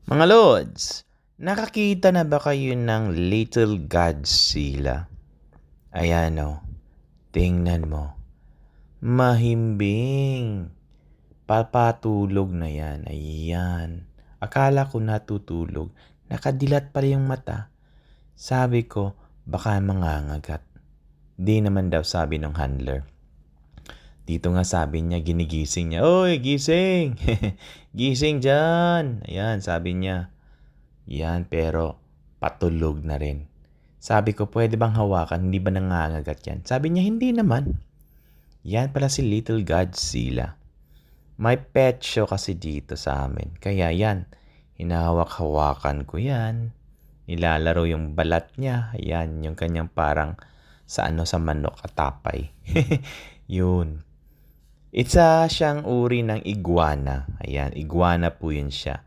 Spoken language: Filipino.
Mga Lods, nakakita na ba kayo ng Little Godzilla? Ayan o, tingnan mo. Mahimbing. Papatulog na yan. Ayan. Akala ko natutulog. Nakadilat pala yung mata. Sabi ko, baka mangangagat. Di naman daw, sabi ng handler. Dito nga sabi niya, ginigising niya. Oy, gising! Gising dyan! Ayan, sabi niya. Yan, pero patulog na rin. Sabi ko, pwede bang hawakan? Hindi ba nangangagat yan? Sabi niya, hindi naman. Yan pala si Little Godzilla. May pet show kasi dito sa amin. Kaya yan, hinahawak-hawakan ko yan. Nilalaro yung balat niya. Ayan, yung kanyang parang sa manok atapay. Yun. Isa siyang uri ng iguana. Ayan, iguana po yun siya.